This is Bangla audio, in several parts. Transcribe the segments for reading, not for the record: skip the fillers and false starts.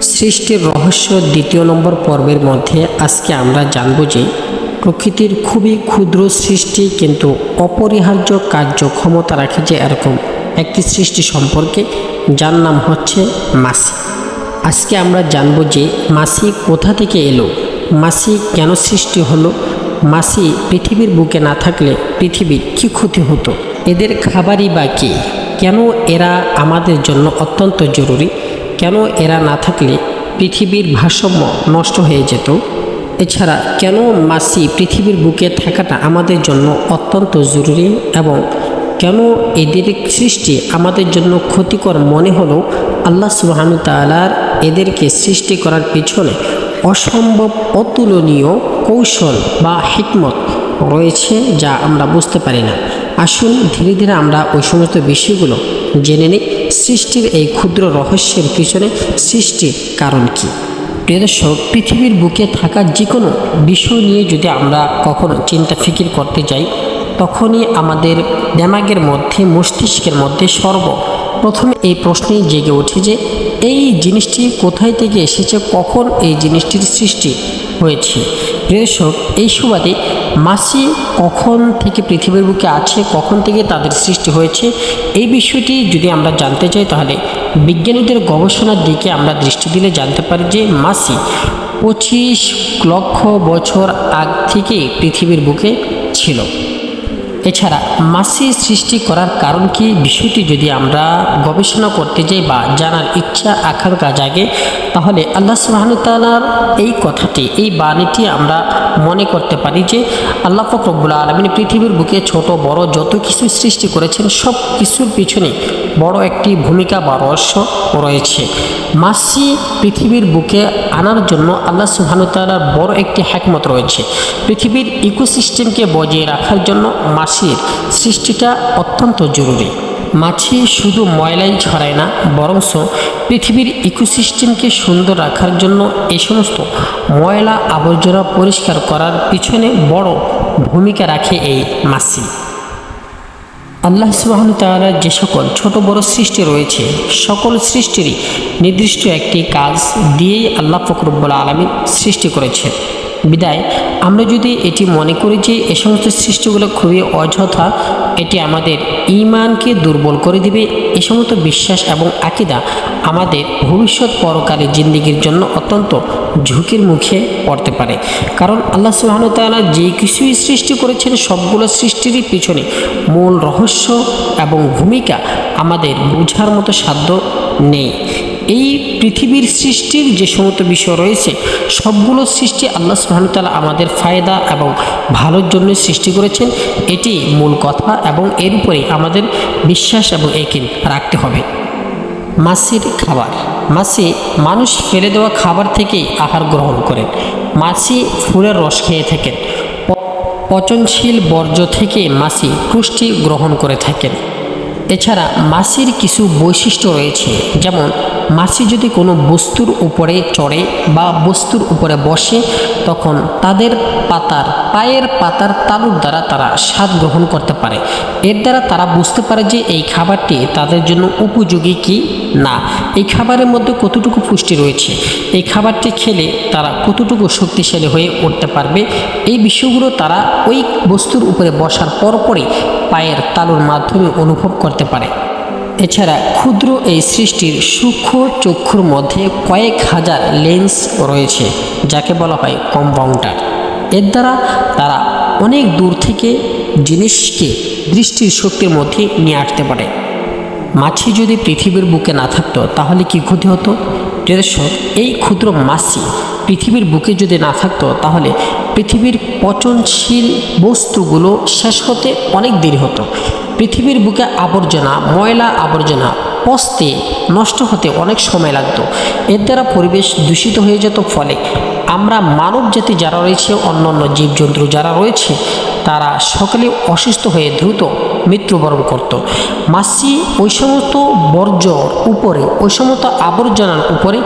সৃষ্টির রহস্য দ্বিতীয় নম্বর পর্বের মধ্যে আজকে আমরা জানব যে প্রকৃতির খুবই ক্ষুদ্র সৃষ্টি কিন্তু অপরিহার্য কার্যক্ষমতা রাখে যে এরকম একটি সৃষ্টি সম্পর্কে, যার নাম হচ্ছে মাছি। আজকে আমরা জানব যে মাছি কোথা থেকে এলো, মাছি কেন সৃষ্টি হলো, মাছি পৃথিবীর বুকে না থাকলে পৃথিবীর কী ক্ষতি হতো, এদের খাবারই বা কী, কেন এরা আমাদের জন্য অত্যন্ত জরুরি, কেন এরা না থাকলে পৃথিবীর ভারসাম্য নষ্ট হয়ে যেত, এছাড়া কেন মাছি পৃথিবীর বুকে থাকাটা আমাদের জন্য অত্যন্ত জরুরি এবং কেন এদের সৃষ্টি আমাদের জন্য ক্ষতিকর মনে হলো, আল্লাহ সুবহানাহু ওয়া তাআলার এদেরকে সৃষ্টি করার পিছনে অসম্ভব অতুলনীয় কৌশল বা হিকমত রয়েছে যা আমরা বুঝতে পারি না। আসুন ধীরে ধীরে আমরা ওই সমস্ত বিষয়গুলো জেনে নিই। সৃষ্টির এই ক্ষুদ্র রহস্যের পিছনে সৃষ্টির কারণ কী। প্রিয় দর্শক, পৃথিবীর বুকে থাকা যে কোনো বিষয় নিয়ে যদি আমরা কখনো চিন্তা ফিকির করতে যাই, তখনই আমাদের দিমাগের মধ্যে, মস্তিষ্কের মধ্যে সর্বপ্রথমে এই প্রশ্নই জেগে ওঠে যে এই জিনিসটি কোথায় থেকে এসেছে, কখন এই জিনিসটির সৃষ্টি হয়েছে। প্রিয় দর্শক, এই সুবাদে মাছি কখন থেকে পৃথিবীর বুকে আছে, কখন থেকে তাদের সৃষ্টি হয়েছে, এই বিষয়টি যদি আমরা জানতে চাই তাহলে বিজ্ঞানীদের গবেষণার দিকে আমরা দৃষ্টি দিলে জানতে পারি যে মাছি 25 লক্ষ বছর আগ থেকে পৃথিবীর বুকে ছিল। এছাড়া মাছি সৃষ্টি করার কারণ কি বিষয়টি যদি আমরা গবেষণা করতে যাই বা জানার ইচ্ছা আকাঙ্ক্ষা জাগে, তাহলে আল্লাহ সুবহানাহু ওয়া তাআলার এই কথাটি, এই বাণীটি আমরা মনে করতে পারি যে আল্লাহ পাক রব্বুল আলামিন পৃথিবীর বুকে ছোট বড় যত কিছু সৃষ্টি করেছেন সব কিছুর পিছনে বড় একটি ভূমিকা বা রহস্য রয়েছে। মাছি পৃথিবীর বুকে আনার জন্য আল্লাহ সুবহানাহু ওয়া তাআলার বড় একটি হিকমত রয়েছে। পৃথিবীর ইকোসিস্টেমকে বজায় রাখার জন্য মাছির সৃষ্টিটা অত্যন্ত জরুরি। মাছি শুধু ময়লাই ছড়ায় না, বরঞ্চ পৃথিবীর ইকোসিস্টেমকে সুন্দর রাখার জন্য এই সমস্ত ময়লা আবর্জনা পরিষ্কার করার পিছনে বড় ভূমিকা রাখে এই মাছি। আল্লাহ সুবহানাহু ওয়া তাআলার যে সকল ছোট বড় সৃষ্টি রয়েছে, সকল সৃষ্টিরই নির্দিষ্ট একটি কাজ দিয়েই আল্লাহ পাক রব্বুল আলামিন সৃষ্টি করেছে। বিদায় আমরা যদি এটি মনে করি যে এ সমস্ত সৃষ্টিগুলো খুবই অযথা, এটি আমাদের ঈমানকে দুর্বল করে দিবে, এ সমস্ত বিশ্বাস এবং আকীদা আমাদের ভবিষ্যৎ পরকালের জিন্দেগির জন্য অত্যন্ত ঝুঁকির মুখে পড়তে পারে। কারণ আল্লাহ সুবহানাহু ওয়া তাআলা যে কিছুই সৃষ্টি করেছেন সবগুলো সৃষ্টিরই পিছনে মূল রহস্য এবং ভূমিকা আমাদের বোঝার মতো সাধ্য নেই। এই পৃথিবীর সৃষ্টির যে সমস্ত বিষয় রয়েছে সবগুলো সৃষ্টি আল্লাহ সুবহানাহু ওয়া তাআলা আমাদের ফায়দা এবং ভালোর জন্য সৃষ্টি করেছেন, এটি মূল কথা এবং এর উপরে আমাদের বিশ্বাস এবং ইয়াকিন রাখতে হবে। মাছির খাবার। মাছি মানুষ ফেলে দেওয়া খাবার থেকেই আহার গ্রহণ করেন। মাছি ফুলের রস খেয়ে থাকেন। পচনশীল বর্জ্য থেকে মাছি পুষ্টি গ্রহণ করে থাকেন। এছাড়া মাছির কিছু বৈশিষ্ট্য রয়েছে, যেমন মাছি যদি কোনো বস্তুর উপরে চড়ে বা বস্তুর উপরে বসে তখন তাদের পায়ের পাতার তালুর দ্বারা তারা স্বাদ গ্রহণ করতে পারে। এর দ্বারা তারা বুঝতে পারে যে এই খাবারটি তাদের জন্য উপযোগী কি না, এই খাবারের মধ্যে কতটুকু পুষ্টি রয়েছে, এই খাবারটি খেলে তারা কতটুকু শক্তিশালী হয়ে উঠতে পারবে, এই বিষয়গুলো তারা ওই বস্তুর উপরে বসার পরপরই পায়ের তালুর মাধ্যমে অনুভব করতে পারে। এছাড়া ক্ষুদ্র এই সৃষ্টির সূক্ষ্ম চক্ষুর মধ্যে কয়েক হাজার লেন্স রয়েছে যাকে বলা হয় কম্পাউন্ডার। এর দ্বারা তারা অনেক দূর থেকে জিনিসকে দৃষ্টির শক্তির মধ্যে নিয়ে আসতে পারে। মাছি যদি পৃথিবীর বুকে না থাকতো তাহলে কি ক্ষতি হতো? প্রিয় দর্শক, এই ক্ষুদ্র মাছি পৃথিবীর বুকে যদি না থাকতো তাহলে পৃথিবীর পচনশীল বস্তুগুলো শেষ হতে অনেক দেরি হতো। পৃথিবীর বুকে আবর্জনা, ময়লা আবর্জনা পচতে নষ্ট হতে অনেক সময় লাগতো। এর দ্বারা পরিবেশ দূষিত হয়ে যেত, ফলে আমরা মানব জাতি যারা রয়েছে, অন্যান্য জীবজন্তু যারা রয়েছে তারা সকলে অসুস্থ হয়ে দ্রুত মৃত্যুবরণ করত। মাছি ওই সমস্ত বর্জ্যর উপরে, ওই সমস্ত আবর্জনার উপরে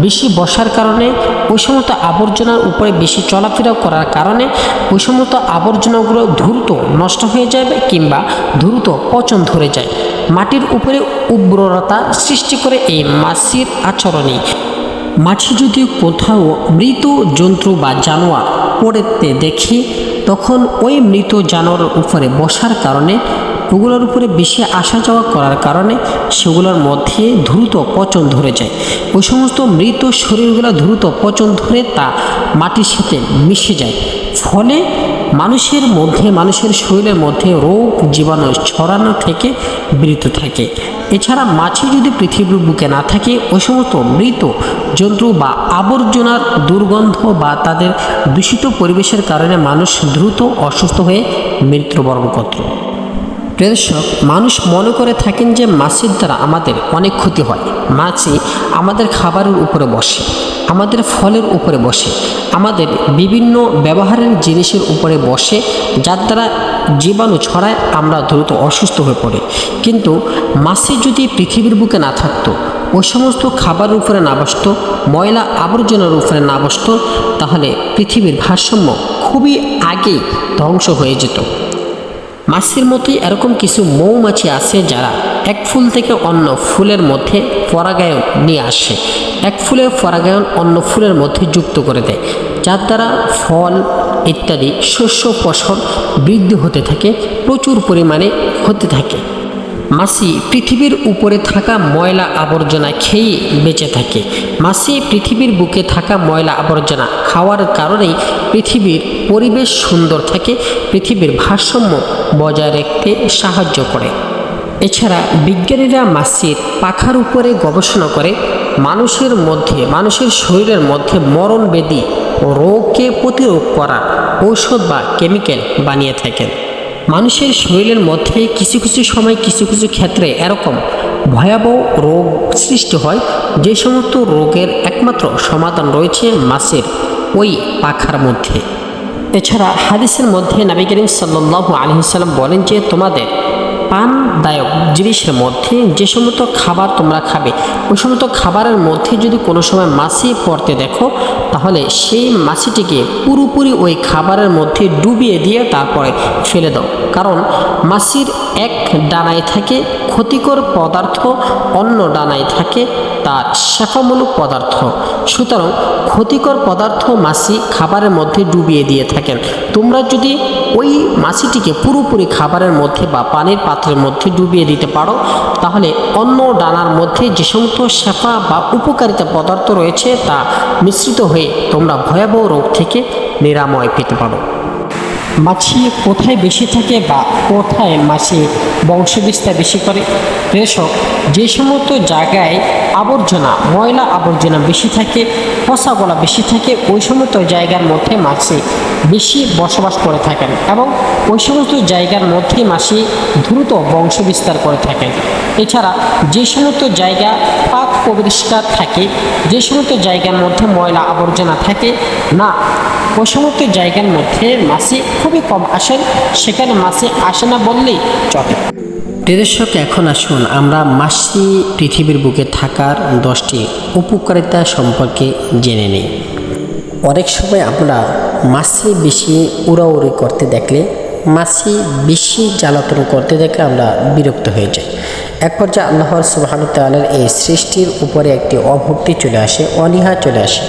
বেশি বসার কারণে, ওই সমস্ত আবর্জনার উপরে বেশি চলাফেরা করার কারণে ওই সমস্ত আবর্জনাগুলো দ্রুত নষ্ট হয়ে যাবে কিংবা দ্রুত পচন ধরে যায়। মাটির উপরে উর্বরতা সৃষ্টি করে এই মাছির আচরণে। মাছি যদি কোথাও মৃত জন্তু বা জানোয়ার পড়তে দেখে তখন ওই মৃত জানোয়ারের উপরে বসার কারণে ওগুলোর উপরে বেশি আসা যাওয়া করার কারণে সেগুলোর মধ্যে দ্রুত পচন ধরে যায়। ওই সমস্ত মৃত শরীরগুলো দ্রুত পচন ধরে তা মাটির সাথে মিশে যায়, ফলে মানুষের শরীরের মধ্যে রোগ জীবাণু ছড়ানো থেকে বিরত থাকে। এছাড়া মাছি যদি পৃথিবীর বুকে না থাকে ওই সমস্ত মৃত জন্তু বা আবর্জনার দুর্গন্ধ বা তাদের দূষিত পরিবেশের কারণে মানুষ দ্রুত অসুস্থ হয়ে মৃত্যুবরণ করত। প্রিয় দর্শক, মানুষ মনে করে থাকেন যে মাছির দ্বারা আমাদের অনেক ক্ষতি হয়। মাছি আমাদের খাবারের উপরে বসে, আমাদের ফলের উপরে বসে, আমাদের বিভিন্ন ব্যবহারের জিনিসের উপরে বসে, যার দ্বারা জীবাণু ছড়ায়, আমরা দ্রুত অসুস্থ হয়ে পড়ি। কিন্তু মাছি যদি পৃথিবীর বুকে না থাকতো, ওই সমস্ত খাবারের উপরে না বসতো, ময়লা আবর্জনার উপরে না বসতো, তাহলে পৃথিবীর ভারসাম্য খুবই আগেই ধ্বংস হয়ে যেত। মাছির মতোই এরকম কিছু মৌমাছি আছে যারা এক ফুল থেকে অন্য ফুলের মধ্যে পরাগায়ন নিয়ে আসে, এক ফুলের পরাগায়ন অন্য ফুলের মধ্যে যুক্ত করে দেয়, যার দ্বারা ফল ইত্যাদি শস্য ফসল বৃদ্ধি হতে থাকে, প্রচুর পরিমাণে হতে থাকে। মাছি পৃথিবীর উপরে থাকা ময়লা আবর্জনা খেয়ে বেঁচে থাকে। মাছি পৃথিবীর বুকে থাকা ময়লা আবর্জনা খাওয়ার কারণেই পৃথিবীর পরিবেশ সুন্দর থাকে, পৃথিবীর ভারসাম্য বজায় রাখতে সাহায্য করে। এছাড়া বিজ্ঞানীরা মাছির পাখার উপরে গবেষণা করে মানুষের শরীরের মধ্যে মরণ ব্যাধি ও রোগকে প্রতিরোধ করার ঔষধ বা কেমিক্যাল বানিয়ে থাকেন। মানুষের শরীরের মধ্যে কিছু কিছু সময় কিছু কিছু ক্ষেত্রে এরকম ভয়াবহ রোগ সৃষ্টি হয়, যে সমস্ত রোগের একমাত্র সমাধান রয়েছে মাছের ওই পাখার মধ্যে। এছাড়া হাদিসের মধ্যে নবী করিম সাল্লাল্লাহু আলাইহি ওয়াসাল্লাম বলেন যে তোমাদের পানদায়ক জিনিসের মধ্যে যে সমস্ত খাবার তোমরা খাবে, ওই সমস্ত খাবারের মধ্যে যদি কোনো সময় মাছি পড়তে দেখো, তাহলে সেই মাছিটিকে পুরোপুরি ওই খাবারের মধ্যে ডুবিয়ে দিয়ে তারপরে ফেলে দাও। কারণ মাছির এক ডানায় থাকে ক্ষতিকর পদার্থ, অন্য ডানায় থাকে তার শাখামূলক পদার্থ। সুতরাং ক্ষতিকর পদার্থ মাছি খাবারের মধ্যে ডুবিয়ে দিয়ে থাকেন। তোমরা যদি ওই মাছিটিকে পুরোপুরি খাবারের মধ্যে বা পানির পাত্রের মধ্যে ডুবিয়ে দিতে পারো, তাহলে অন্য ডানার মধ্যে যে সমস্ত শাখা বা উপকারিতা পদার্থ রয়েছে তা মিশ্রিত হয়ে তোমরা ভয়াবহ রোগ থেকে নিরাময় পেতে পারো। মাছি কোথায় বেশি থাকে বা কোথায় মাছি বংশবিস্তার বেশি করে? কৃষক যে সমস্ত জায়গায় ময়লা আবর্জনা বেশি থাকে, পচা গলা বেশি থাকে, ওই সমস্ত জায়গার মধ্যে মাছি বেশি বসবাস করে থাকেন এবং ওই সমস্ত জায়গার মধ্যে মাছি দ্রুত বংশবিস্তার করে থাকেন। এছাড়া যে সমস্ত জায়গা পাক পরিষ্কার থাকে, যে সমস্ত জায়গার মধ্যে ময়লা আবর্জনা থাকে না, ওই সমস্ত জায়গার মধ্যে মাছি খুবই কম আসেন, সেখানে মাছি আসে না বললেই চলে। দর্শক, এখন আসুন আমরা মাছি পৃথিবীর বুকে থাকার 10টি উপকারিতা সম্পর্কে জেনে নিই। অনেক সময় আমরা মাছি বেশি উড়াউড়ি করতে দেখলে, মাছি বেশি জ্বালাতন করতে দেখলে আমরা বিরক্ত হয়ে যাই। এক পর্যায়ে আল্লাহর সুবহানাহু ওয়া তাআলার এই সৃষ্টির উপরে একটি অভক্তি চলে আসে, অনীহা চলে আসে।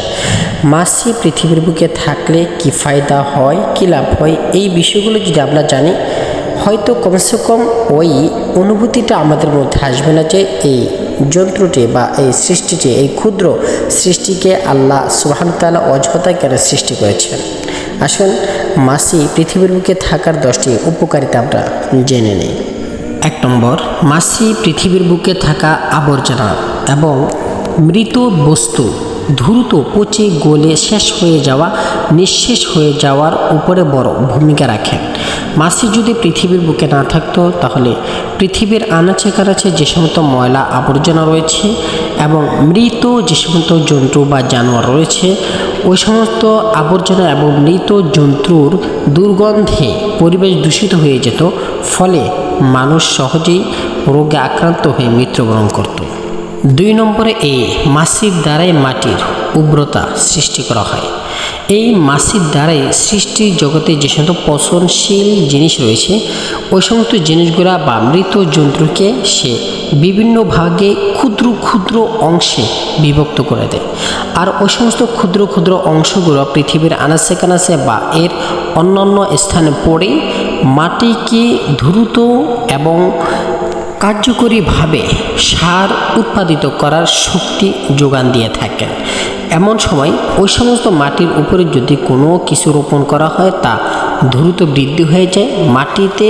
মাছি পৃথিবীর বুকে থাকলে কি ফায়দা হয়, কি লাভ হয়, এই বিষয়গুলো যদি আমরা জানি, হয়তো কমসে কম ওই অনুভূতিটা আমাদের মধ্যে আসবে না যে এই যন্ত্রটি বা এই সৃষ্টিটি, এই ক্ষুদ্র সৃষ্টিকে আল্লাহ সুবহানাহু ওয়া তাআলা অযথা কেন সৃষ্টি করেছেন। আসুন মাছি পৃথিবীর বুকে থাকার 10টি উপকারিতা আমরা জেনে নিই। 1 নম্বর, মাছি পৃথিবীর বুকে থাকা আবর্জনা এবং মৃত বস্তু দ্রুত পচে গলে নিঃশেষ হয়ে যাওয়ার উপরে বড় ভূমিকা রাখেন। মাছি যদি পৃথিবীর বুকে না থাকতো, তাহলে পৃথিবীর আনাচে কানাচে যে সমস্ত ময়লা আবর্জনা রয়েছে এবং মৃত যে সমস্ত জন্তু বা জানোয়ার রয়েছে, ওই সমস্ত আবর্জনা এবং মৃত জন্তুর দুর্গন্ধে পরিবেশ দূষিত হয়ে যেত, ফলে মানুষ সহজেই রোগে আক্রান্ত হয়ে মৃত্যুবরণ করত। 2 নম্বরে, এই মাছির দ্বারাই মাটির উগ্রতা সৃষ্টি করা হয়। এই মাছির দ্বারাই সৃষ্টির জগতে যে সমস্ত পচনশীল জিনিস রয়েছে ওই সমস্ত জিনিসগুলা বা মৃত জন্তুকে সে বিভিন্ন ভাগে ক্ষুদ্র ক্ষুদ্র অংশে বিভক্ত করে দেয়। আর ওই সমস্ত ক্ষুদ্র ক্ষুদ্র অংশগুলো পৃথিবীর আনাচে কানাচে বা এর অন্যান্য স্থানে পড়ে মাটিকে দ্রুত এবং কার্যকরীভাবে সার উৎপাদিত করার শক্তি যোগান দিয়ে থাকেন। এমন সময় ওই সমস্ত মাটির উপরে যদি কোনো কিছু রোপণ করা হয় তা দ্রুত বৃদ্ধি হয়ে যায়। মাটিতে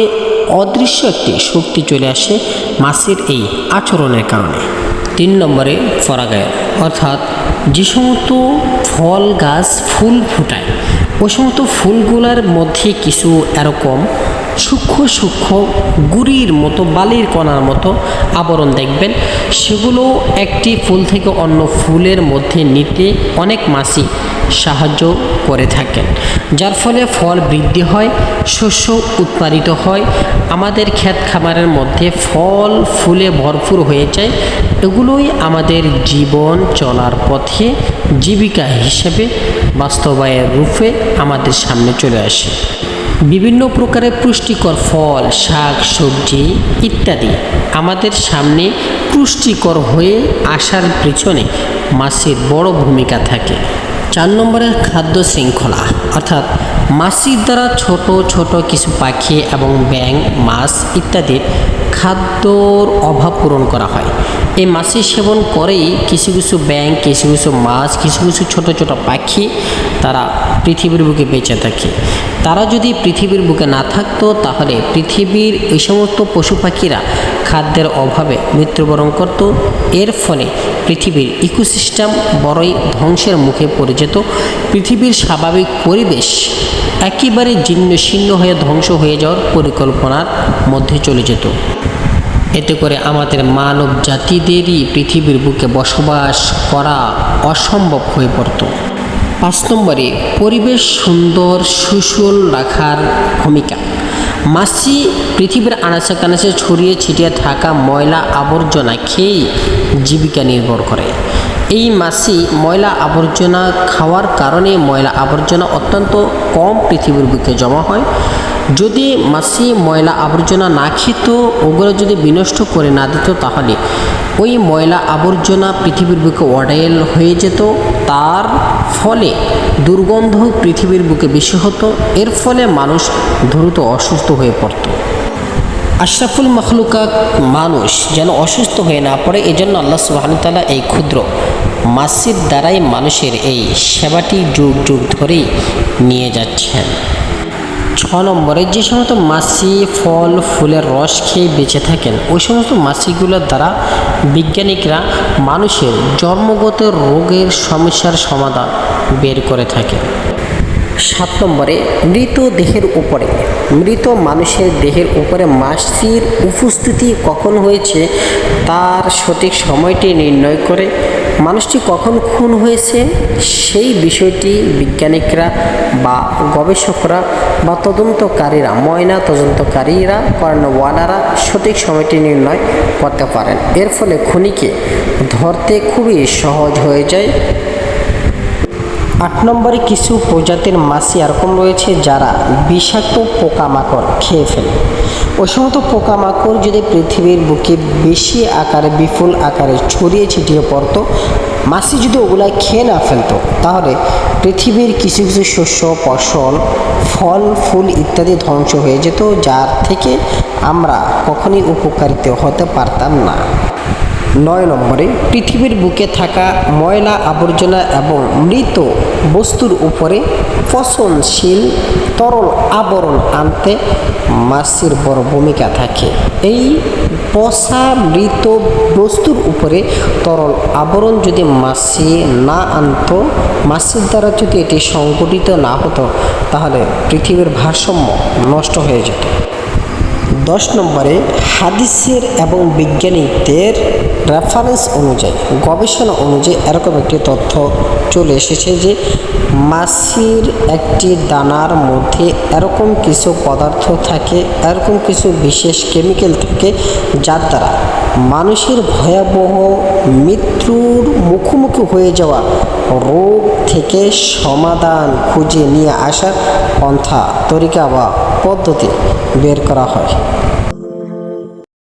অদৃশ্য একটি শক্তি চলে আসে মাছের এই আচরণের কারণে। 3 নম্বরে পরাগায়ন, অর্থাৎ যে সমস্ত ফল গাছ ফুল ফুটায় ওই সমস্ত ফুলগুলোর মধ্যে কিছু এরকম সূক্ষ্ম সূক্ষ্ম গুড়ির মতো বালির কণার মতো আবরণ দেখবেন। সেগুলো একটি ফুল থেকে অন্য ফুলের মধ্যে নিতে অনেক মাছি সাহায্য করে থাকেন, যার ফলে ফল বৃদ্ধি হয়, শস্য উৎপাদিত হয়, আমাদের ক্ষেত খামারের মধ্যে ফল ফুলে ভরপুর হয়ে যায়। এগুলোই আমাদের জীবন চলার পথে জীবিকা হিসেবে বাস্তবায়নের রূপে আমাদের সামনে চলে আসে। বিভিন্ন প্রকারের পুষ্টিকর ফল, শাক, সবজি ইত্যাদি আমাদের সামনে পুষ্টিকর হয়ে আসার পেছনে মাছের বড় ভূমিকা থাকে। 4 নম্বরের খাদ্য শৃঙ্খলা, অর্থাৎ মাছির দ্বারা ছোট ছোট কিছু পাখি এবং ব্যাঙ, মাছ ইত্যাদির খাদ্যর অভাব পূরণ করা হয়। এই মাছি সেবন করেই কিছু কিছু ব্যাঙ, কিছু কিছু মাছ, কিছু কিছু ছোট ছোট পাখি তারা পৃথিবীর বুকে বেঁচে থাকে। তারা যদি পৃথিবীর বুকে না থাকতো তাহলে পৃথিবীর এই সমস্ত পশু পাখিরা খাদ্যের অভাবে মৃত্যুবরণ করত। এর ফলে পৃথিবীর ইকোসিস্টেম বড়ই ধ্বংসের মুখে পড়ে যেত। পৃথিবীর স্বাভাবিক পরিবেশ একেবারে জীর্ণ শীর্ণ হয়ে ধ্বংস হয়ে যাওয়ার পরিকল্পনার মধ্যে চলে যেত। এতে করে আমাদের মানব জাতিদেরই পৃথিবীর বুকে বসবাস করা অসম্ভব হয়ে পড়ত। 5 নম্বরে পরিবেশ সুন্দর সুশীল রাখার ভূমিকা। মাছি পৃথিবীর আনাচে কানাচে ছড়িয়ে ছিটিয়ে থাকা ময়লা আবর্জনা খেয়েই জীবিকা নির্ভর করে। এই মাছি ময়লা আবর্জনা খাওয়ার কারণে ময়লা আবর্জনা অত্যন্ত কম পৃথিবীর বুকে জমা হয়। যদি মাছি ময়লা আবর্জনা না খেত, ওগুলো যদি বিনষ্ট করে না দিত, তাহলে ওই ময়লা আবর্জনা পৃথিবীর বুকে অডেল হয়ে যেত। তার ফলে দুর্গন্ধ পৃথিবীর বুকে বেশি হতো। এর ফলে মানুষ দ্রুত অসুস্থ হয়ে পড়ত। আশরাফুল মখলুকাত মানুষ যেন অসুস্থ হয়ে না পড়ে, এজন্য আল্লাহ সুবহানাহু ওয়া তাআলা এই ক্ষুদ্র মাছির দ্বারাই মানুষের এই সেবাটি যুগ যুগ ধরেই নিয়ে যাচ্ছেন। 6 নম্বরে যে সমস্ত মাছি ফল ফুলের রস খেয়ে বেঁচে থাকেন ওই সমস্ত মাছিগুলোর দ্বারা বিজ্ঞানিকরা মানুষের জন্মগত রোগের সমস্যার সমাধান বের করে থাকেন। 7 নম্বরে মৃত দেহের উপরে, মৃত মানুষের দেহের উপরে মাছির উপস্থিতি কখন হয়েছে তার সঠিক সময়টি নির্ণয় করে মানুষটি কখন খুন হয়েছে সেই বিষয়টি বিজ্ঞানিকরা বা গবেষকরা বা তদন্তকারীরা, ময়না তদন্তকারীরা, কর্ণওয়ালারা সঠিক সময়টি নির্ণয় করতে পারেন। এর ফলে খুনিকে ধরতে খুবই সহজ হয়ে যায়। 8 নম্বরে কিছু প্রজাতির মাছি এরকম রয়েছে যারা বিষাক্ত পোকামাকড় খেয়ে ফেলে। ওই সমস্ত পোকামাকড় যদি পৃথিবীর বুকে বেশি আকারে বিপুল আকারে ছড়িয়ে ছিটিয়ে পড়তো, মাছি যদি ওগুলা খেয়ে না ফেলতো, তাহলে পৃথিবীর কিছু কিছু শস্য, ফসল, ফল ফুল ইত্যাদি ধ্বংস হয়ে যেত, যার থেকে আমরা কখনই উপকারিত হতে পারতাম না। 9 নম্বরে পৃথিবীর বুকে থাকা ময়লা আবর্জনা এবং মৃত বস্তুর উপরে পচনশীল তরল আবরণ আনতে মাছির বড় ভূমিকা থাকে। এই পচা মৃত বস্তুর উপরে তরল আবরণ যদি মাছি না আনতো, মাছির দ্বারা যদি এটি সংগঠিত না হতো, তাহলে পৃথিবীর ভারসাম্য নষ্ট হয়ে যেত। 10 নম্বরে হাদিসের এবং বিজ্ঞানীদের রেফারেন্স অনুযায়ী, গবেষণা অনুযায়ী এরকম একটি তথ্য চলে এসেছে যে মাছির একটি দানার মধ্যে এরকম কিছু পদার্থ থাকে, এরকম কিছু বিশেষ কেমিক্যাল থাকে যার দ্বারা মানুষের ভয়াবহ মৃত্যুর মুখোমুখি হয়ে যাওয়া রোগ থেকে সমাধান খুঁজে নিয়ে আসার পন্থা তরিকা বা পদ্ধতি বের করা হয়।